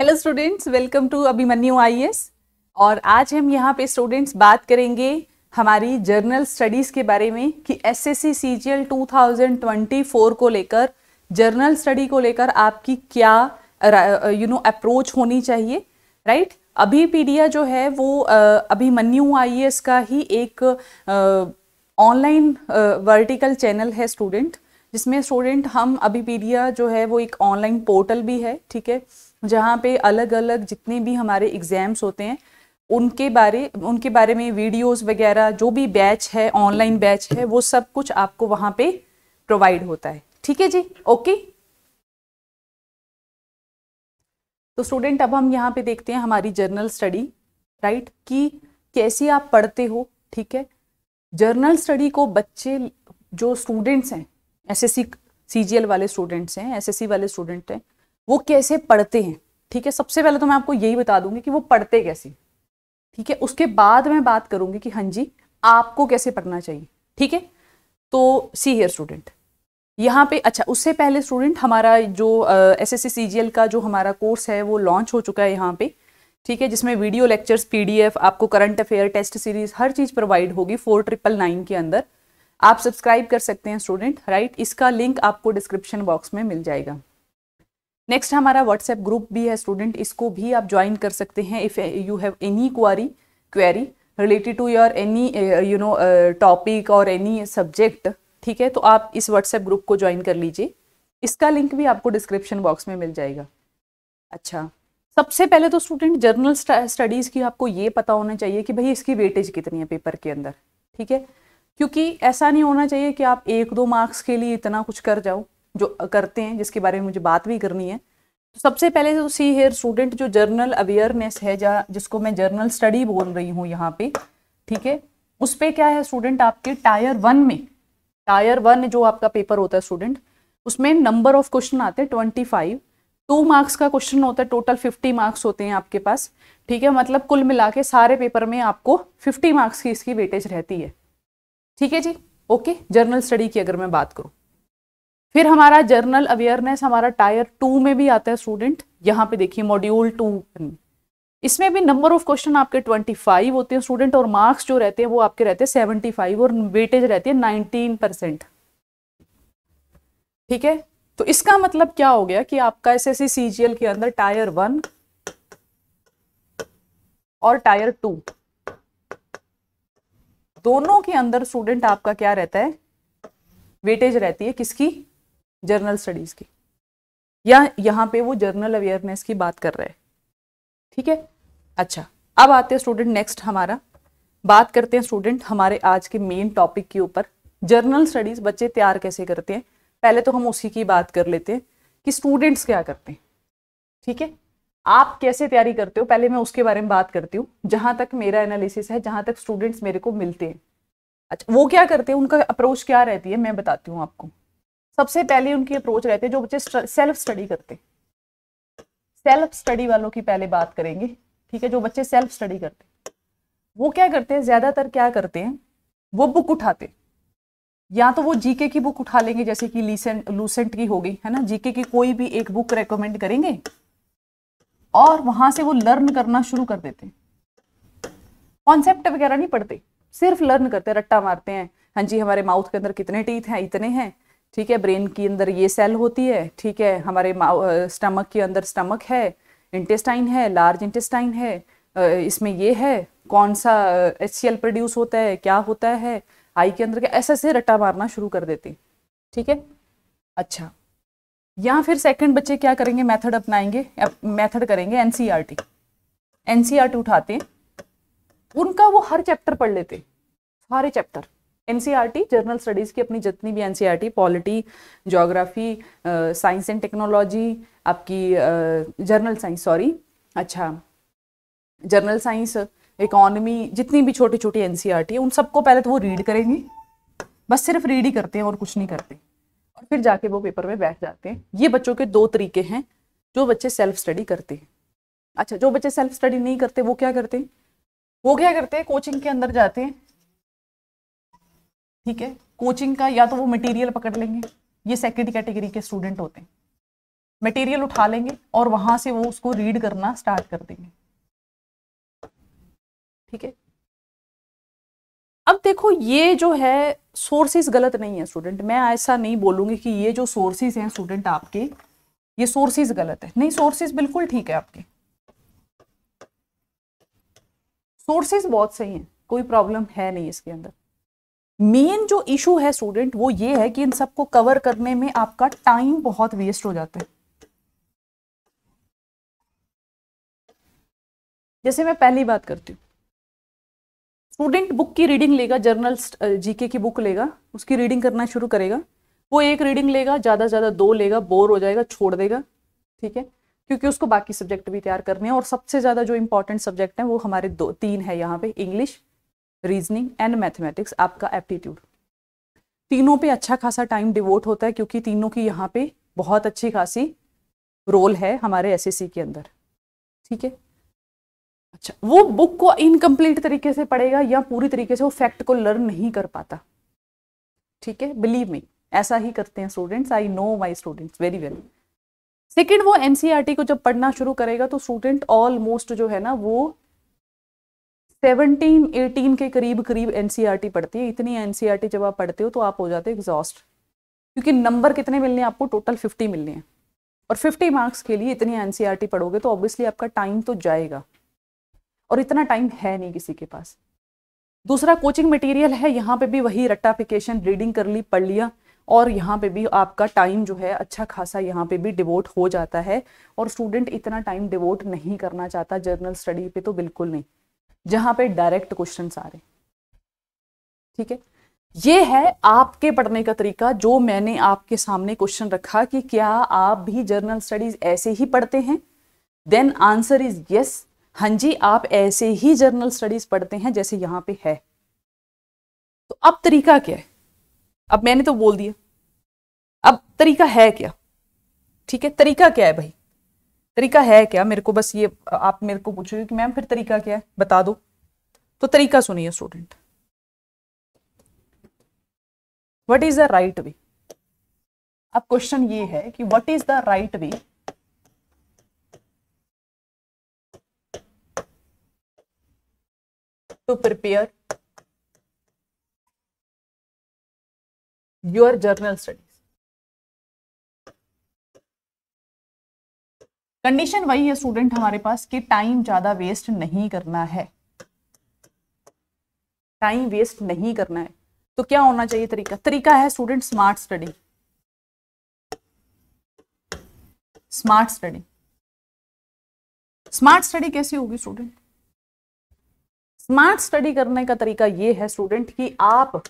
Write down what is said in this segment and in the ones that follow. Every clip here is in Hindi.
Hello students, welcome to Abhimanyu IAS. और आज हम यहाँ पे स्टूडेंट्स बात करेंगे हमारी जर्नल स्टडीज़ के बारे में कि एसएससी सीजीएल 2024 को लेकर जर्नल स्टडी को लेकर आपकी क्या अप्रोच होनी चाहिए, राइट। अभिपीडिया जो है वो अभिमन्यु आईएएस का ही एक ऑनलाइन वर्टिकल चैनल है स्टूडेंट, जिसमें स्टूडेंट हम अभिपीडिया जो है वो एक ऑनलाइन पोर्टल भी है, ठीक है, जहाँ पे अलग अलग जितने भी हमारे एग्जाम्स होते हैं उनके बारे में वीडियोस वगैरह, जो भी बैच है, ऑनलाइन बैच है, वो सब कुछ आपको वहाँ पे प्रोवाइड होता है। ठीक है जी, ओके। तो स्टूडेंट अब हम यहाँ पे देखते हैं हमारी जर्नल स्टडी, राइट, कि कैसे आप पढ़ते हो। ठीक है, जर्नल स्टडी को बच्चे जो स्टूडेंट्स हैं, एसएससी सीजीएल वाले स्टूडेंट्स हैं, एसएससी वाले स्टूडेंट हैं, वो कैसे पढ़ते हैं। ठीक है, सबसे पहले तो मैं आपको यही बता दूंगी कि वो पढ़ते कैसे। ठीक है, उसके बाद मैं बात करूंगी कि हाँ जी आपको कैसे पढ़ना चाहिए। ठीक है, तो सी हियर स्टूडेंट, यहाँ पे अच्छा, उससे पहले स्टूडेंट हमारा जो एसएससी सीजीएल का जो हमारा कोर्स है वो लॉन्च हो चुका है यहाँ पे। ठीक है, जिसमें वीडियो लेक्चर्स, पीडीएफ, आपको करंट अफेयर, टेस्ट सीरीज, हर चीज़ प्रोवाइड होगी 4999 के अंदर। आप सब्सक्राइब कर सकते हैं स्टूडेंट, राइट। इसका लिंक आपको डिस्क्रिप्शन बॉक्स में मिल जाएगा। नेक्स्ट हमारा व्हाट्सएप ग्रुप भी है स्टूडेंट, इसको भी आप ज्वाइन कर सकते हैं if you have any query related to your any topic और एनी सब्जेक्ट। ठीक है, तो आप इस व्हाट्सएप ग्रुप को ज्वाइन कर लीजिए, इसका लिंक भी आपको डिस्क्रिप्शन बॉक्स में मिल जाएगा। अच्छा, सबसे पहले तो स्टूडेंट जर्नल स्टडीज़ की आपको ये पता होना चाहिए कि भाई इसकी वेटेज कितनी है पेपर के अंदर। ठीक है, क्योंकि ऐसा नहीं होना चाहिए कि आप 1-2 मार्क्स के लिए इतना कुछ कर जाओ, जो करते हैं, जिसके बारे में मुझे बात भी करनी है। तो सबसे पहले तो सी हियर स्टूडेंट, जो जर्नल अवेयरनेस है, जिसको मैं जर्नल स्टडी बोल रही हूँ यहाँ पे, ठीक है, उस पर क्या है स्टूडेंट, आपके टायर 1 में, टायर 1 जो आपका पेपर होता है स्टूडेंट, उसमें नंबर ऑफ क्वेश्चन आते हैं 25, 2 मार्क्स का क्वेश्चन होता है, टोटल 50 मार्क्स होते हैं आपके पास। ठीक है, मतलब कुल मिला के सारे पेपर में आपको 50 मार्क्स की इसकी वेटेज रहती है। ठीक है जी, ओके। जर्नल स्टडी की अगर मैं बात करूं, फिर हमारा जर्नल अवेयरनेस हमारा टायर 2 में भी आता है स्टूडेंट। यहाँ पे देखिए मॉड्यूल 2, इसमें भी नंबर ऑफ क्वेश्चन आपके 25 होते हैं स्टूडेंट, और मार्क्स जो रहते हैं वो आपके रहते हैं 75, और वेटेज रहती है 19%। ठीक है, तो इसका मतलब क्या हो गया कि आपका एसएससी सीजीएल के अंदर टायर 1 और टायर 2 दोनों के अंदर स्टूडेंट आपका क्या रहता है, वेटेज रहती है किसकी, जर्नल स्टडीज की, या यहाँ पे वो जर्नल अवेयरनेस की बात कर रहे हैं। ठीक है, अच्छा, अब आते हैं स्टूडेंट नेक्स्ट हमारा, बात करते हैं स्टूडेंट हमारे आज के मेन टॉपिक के ऊपर, जर्नल स्टडीज बच्चे तैयार कैसे करते हैं। पहले तो हम उसी की बात कर लेते हैं कि स्टूडेंट्स क्या करते हैं। ठीक है, आप कैसे तैयारी करते हो, पहले मैं उसके बारे में बात करती हूँ, जहां तक मेरा एनालिसिस है, जहां तक स्टूडेंट्स मेरे को मिलते हैं। अच्छा, वो क्या करते हैं, उनका अप्रोच क्या रहती है, मैं बताती हूँ आपको। सबसे पहले उनकी अप्रोच रहती है, जो बच्चे सेल्फ स्टडी करते हैं, सेल्फ स्टडी वालों की पहले बात करेंगे। ठीक है, जो बच्चे सेल्फ स्टडी करते हैं वो क्या करते हैं, ज्यादातर क्या करते हैं, वो बुक उठाते, या तो वो जीके की बुक उठा लेंगे, जैसे कि लूसेंट की हो गई है ना, जीके की कोई भी एक बुक रेकमेंड करेंगे और वहां से वो लर्न करना शुरू कर देते हैं। कॉन्सेप्ट वगैरह नहीं पढ़ते, सिर्फ लर्न करते हैं, रट्टा मारते हैं। हाँ जी, हमारे माउथ के अंदर कितने टीथ हैं, इतने हैं। ठीक है, ब्रेन के अंदर ये सेल होती है। ठीक है, हमारे स्टमक के अंदर स्टमक है, इंटेस्टाइन है, लार्ज इंटेस्टाइन है, इसमें ये है, कौन सा HCl प्रोड्यूस होता है, क्या होता है आई के अंदर, क्या, ऐसे से रट्टा मारना शुरू कर देते हैं। ठीक है, अच्छा, या फिर सेकंड बच्चे क्या करेंगे, मेथड अपनाएंगे, मेथड करेंगे एनसीईआरटी, एनसीईआरटी उठाते हैं, उनका वो हर चैप्टर पढ़ लेते, सारे चैप्टर एनसीईआरटी, जर्नल स्टडीज की अपनी जितनी भी NCERT, polity, geography, science and technology, आपकी जर्नल साइंस, सॉरी, अच्छा, जर्नल साइंस, इकोनॉमी, जितनी भी छोटी छोटी एनसीईआरटी है, उन सबको पहले तो वो रीड करेंगे, बस सिर्फ रीड ही करते हैं और कुछ नहीं करते, और फिर जाके वो पेपर में बैठ जाते हैं। ये बच्चों के 2 तरीके हैं, जो बच्चे सेल्फ स्टडी करते हैं। अच्छा, जो बच्चे सेल्फ स्टडी नहीं करते वो क्या करते हैं, कोचिंग के अंदर जाते हैं। ठीक है, कोचिंग का या तो वो मटेरियल पकड़ लेंगे, ये सेकंड कैटेगरी के स्टूडेंट होते हैं। मटेरियल उठा लेंगे और वहां से वो उसको रीड करना स्टार्ट कर देंगे। ठीक है, अब देखो ये जो है सोर्सेज गलत नहीं है स्टूडेंट, मैं ऐसा नहीं बोलूंगी कि ये जो सोर्सेज हैं स्टूडेंट आपके, ये सोर्सेज गलत है, नहीं सोर्सेज बिल्कुल ठीक है आपके, सोर्सेज बहुत सही हैं, कोई प्रॉब्लम है नहीं इसके अंदर। मेन जो इशू है स्टूडेंट वो ये है कि इन सबको कवर करने में आपका टाइम बहुत वेस्ट हो जाता है। जैसे मैं पहली बात करती हूँ, स्टूडेंट बुक की रीडिंग लेगा, जर्नल जीके की बुक लेगा, उसकी रीडिंग करना शुरू करेगा, वो एक रीडिंग लेगा, ज्यादा से ज्यादा 2 लेगा, बोर हो जाएगा, छोड़ देगा। ठीक है, क्योंकि उसको बाकी सब्जेक्ट भी तैयार करने हैं, और सबसे ज्यादा जो इंपॉर्टेंट सब्जेक्ट है वो हमारे 3 है यहाँ पे, इंग्लिश, रीजनिंग एंड मैथमेटिक्स, आपका एप्टीट्यूड। तीनों पे अच्छा खासा टाइम डिवोट होता है, क्योंकि तीनों की यहाँ पे बहुत अच्छी खासी रोल है हमारे एसएससी के अंदर। ठीक है, अच्छा वो बुक को इनकम्प्लीट तरीके से पढ़ेगा या पूरी तरीके से वो फैक्ट को लर्न नहीं कर पाता। ठीक है, बिलीव मी, ऐसा ही करते हैं students, I know my students very well. Second, वो एनसीईआरटी को जब पढ़ना शुरू करेगा तो स्टूडेंट ऑलमोस्ट जो है ना वो 17-18 के करीब करीब एनसीईआरटी पढ़ती है। इतनी एनसीईआरटी जब आप पढ़ते हो तो आप हो जाते हो एग्जॉस्ट, क्योंकि नंबर कितने मिलने हैं आपको, टोटल 50 मिलने हैं, और 50 मार्क्स के लिए इतनी एनसीईआरटी पढ़ोगे तो ऑब्वियसली आपका टाइम तो जाएगा, और इतना टाइम है नहीं किसी के पास। दूसरा, कोचिंग मटेरियल है, यहाँ पे भी वही रट्टाफिकेशन, रीडिंग कर ली, पढ़ लिया, और यहाँ पे भी आपका टाइम जो है अच्छा खासा यहाँ पे भी डिवोट हो जाता है, और स्टूडेंट इतना टाइम डिवोट नहीं करना चाहता जर्नल स्टडी पे, तो बिल्कुल नहीं, जहाँ पे डायरेक्ट क्वेश्चन आ रहे। ठीक है, ये है आपके पढ़ने का तरीका, जो मैंने आपके सामने क्वेश्चन रखा कि क्या आप भी जर्नल स्टडीज ऐसे ही पढ़ते हैं, देन आंसर इज यस, हाँ जी आप ऐसे ही जर्नल स्टडीज पढ़ते हैं जैसे यहां पे है। तो अब तरीका क्या है, अब मैंने तो बोल दिया, अब तरीका है क्या। ठीक है, तरीका क्या है भाई, तरीका है क्या, मेरे को बस ये आप मेरे को पूछोगे कि मैम फिर तरीका क्या है बता दो, तो तरीका सुनिए student, what is the right way. अब क्वेश्चन ये है कि what is the right way to prepare your general studies. Condition वही है स्टूडेंट हमारे पास कि टाइम ज्यादा वेस्ट नहीं करना है, टाइम वेस्ट नहीं करना है, तो क्या होना चाहिए तरीका, तरीका है student smart study. Smart study, smart study कैसे होगी स्टूडेंट, स्मार्ट स्टडी करने का तरीका यह है स्टूडेंट कि आप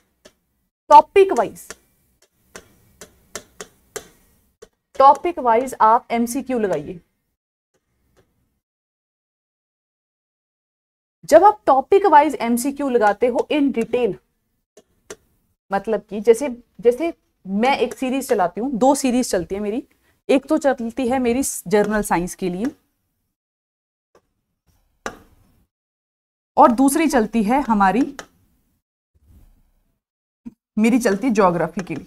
टॉपिक वाइज आप एमसीक्यू लगाइए। जब आप टॉपिक वाइज एमसीक्यू लगाते हो इन डिटेल, मतलब कि जैसे मैं एक सीरीज चलाती हूं, 2 सीरीज चलती है मेरी, एक तो चलती है मेरी जर्नल साइंस के लिए और दूसरी चलती है मेरी चलती है ज्योग्राफी के लिए।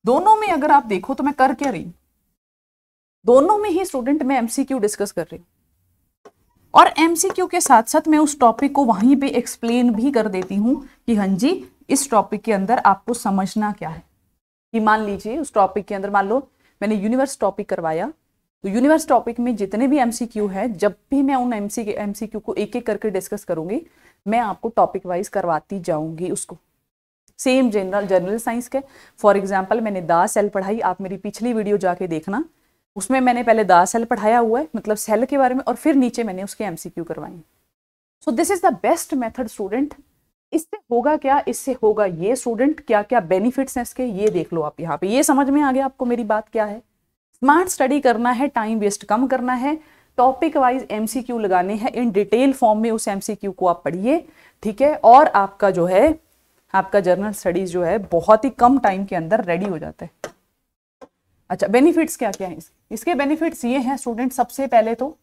दोनों में अगर आप देखो तो मैं कर क्या रही हूं, दोनों में ही स्टूडेंट मैं एमसीक्यू डिस्कस कर रही हूं, और एमसीक्यू के साथ साथ मैं उस टॉपिक को वहीं पे एक्सप्लेन भी कर देती हूं कि हाँ जी इस टॉपिक के अंदर आपको समझना क्या है। कि मान लीजिए उस टॉपिक के अंदर, मान लो मैंने यूनिवर्स टॉपिक करवाया, तो यूनिवर्स टॉपिक में जितने भी एमसीक्यू है, जब भी मैं उन एमसीक्यू को एक एक करके डिस्कस करूंगी, मैं आपको टॉपिक वाइज करवाती जाऊंगी उसको। सेम जर्नल साइंस के, फॉर एग्जाम्पल मैंने दा सेल पढ़ाई, आप मेरी पिछली वीडियो जाके देखना, उसमें मैंने पहले दा सेल पढ़ाया हुआ है, मतलब सेल के बारे में, और फिर नीचे मैंने उसके एमसीक्यू करवाए। So this is the best method student. इससे होगा क्या, इससे होगा ये स्टूडेंट, क्या क्या बेनिफिट्स हैं इसके ये देख लो आप यहाँ पे, ये समझ में आ गया आपको मेरी बात क्या है। स्मार्ट स्टडी करना है, टाइम वेस्ट कम करना है, टॉपिक वाइज एमसीक्यू लगाने हैं, इन डिटेल फॉर्म में उस एमसीक्यू को आप पढ़िए। ठीक है, और आपका जो है आपका जर्नल स्टडीज जो है बहुत ही कम टाइम के अंदर रेडी हो जाता है। अच्छा, बेनिफिट्स क्या क्या है इसके बेनिफिट्स ये हैं स्टूडेंट, सबसे पहले तो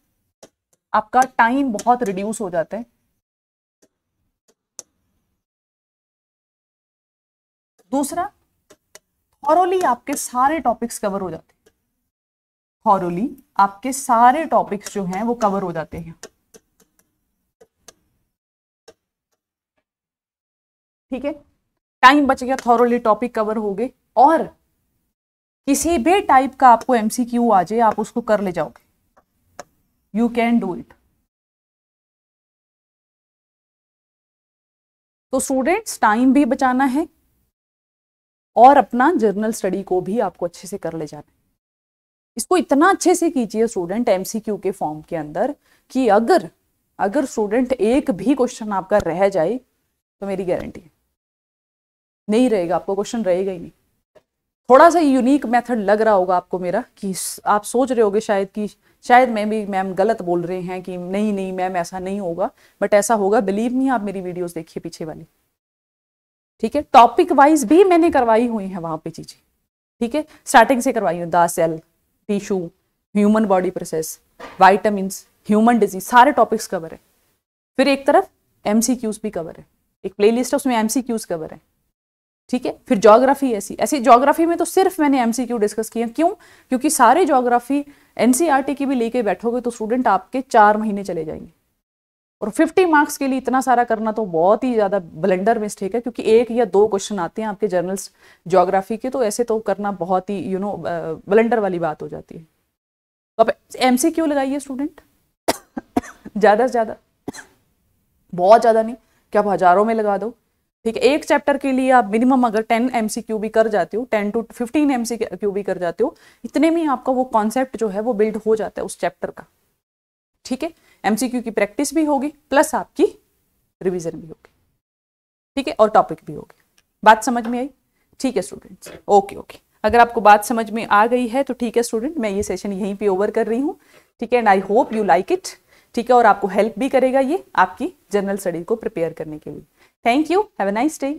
आपका टाइम बहुत रिड्यूस हो जाता है। दूसरा, थॉरोली आपके सारे टॉपिक्स कवर हो जाते हैं, थॉरोली आपके सारे टॉपिक्स जो हैं वो कवर हो जाते हैं। ठीक है, टाइम बच गया, थॉरोली टॉपिक कवर हो गए, और किसी भी टाइप का आपको एमसीक्यू आ जाए आप उसको कर ले जाओगे, यू कैन डू इट। तो स्टूडेंट्स टाइम भी बचाना है और अपना जर्नल स्टडी को भी आपको अच्छे से कर ले जाना है। इसको इतना अच्छे से कीजिए स्टूडेंट एमसीक्यू के फॉर्म के अंदर कि अगर स्टूडेंट एक भी क्वेश्चन आपका रह जाए तो मेरी गारंटी है नहीं रहेगा, आपको क्वेश्चन रहेगा ही नहीं। थोड़ा सा यूनिक मेथड लग रहा होगा आपको मेरा, कि आप सोच रहे होगे शायद मैम गलत बोल रहे हैं कि नहीं मैम ऐसा नहीं होगा, बट ऐसा होगा, बिलीव मी। आप मेरी वीडियोस देखिए पीछे वाली, ठीक है। टॉपिक वाइज भी मैंने करवाई हुई है वहां पे चीजें, ठीक है, स्टार्टिंग से करवाई हूँ, the cell, tissue, human body process, vitamins, human disease, सारे टॉपिक्स कवर है। फिर एक तरफ एमसीक्यूज भी कवर है, एक प्लेलिस्ट है उसमें एमसीक्यूज कवर है, ठीक है। फिर ज्योग्राफी, ऐसी ज्योग्राफी में तो सिर्फ मैंने एमसीक्यू डिस्कस किया। क्यों? क्योंकि सारे ज्योग्राफी एनसीईआरटी की भी लेके बैठोगे तो स्टूडेंट आपके 4 महीने चले जाएंगे, और 50 मार्क्स के लिए इतना सारा करना तो बहुत ही ज्यादा ब्लंडर मिस्टेक है, क्योंकि 1 या 2 क्वेश्चन आते हैं आपके जर्नल्स ज्योग्राफी के, तो ऐसे तो करना बहुत ही ब्लंडर वाली बात हो जाती है। तो आप एमसीक्यू लगाइए स्टूडेंट, ज्यादा से ज्यादा, बहुत ज्यादा नहीं कि आप हजारों में लगा दो, ठीक है। एक चैप्टर के लिए आप मिनिमम अगर 10 एमसीक्यू भी कर जाते हो, 10 to 15 एमसीक्यू भी कर जाते हो, इतने में आपका वो कॉन्सेप्ट जो है वो बिल्ड हो जाता है उस चैप्टर का, ठीक है। एमसीक्यू की प्रैक्टिस भी होगी प्लस आपकी रिवीजन भी होगी, ठीक है, और टॉपिक भी होगी। बात समझ में आई? ठीक है स्टूडेंट्स, ओके। अगर आपको बात समझ में आ गई है तो ठीक है स्टूडेंट, मैं ये सेशन यहीं पे ओवर कर रही हूँ, ठीक है, and I hope you like it, ठीक है, और आपको हेल्प भी करेगा ये आपकी जनरल स्टडी को प्रिपेयर करने के लिए। Thank you, have a nice day.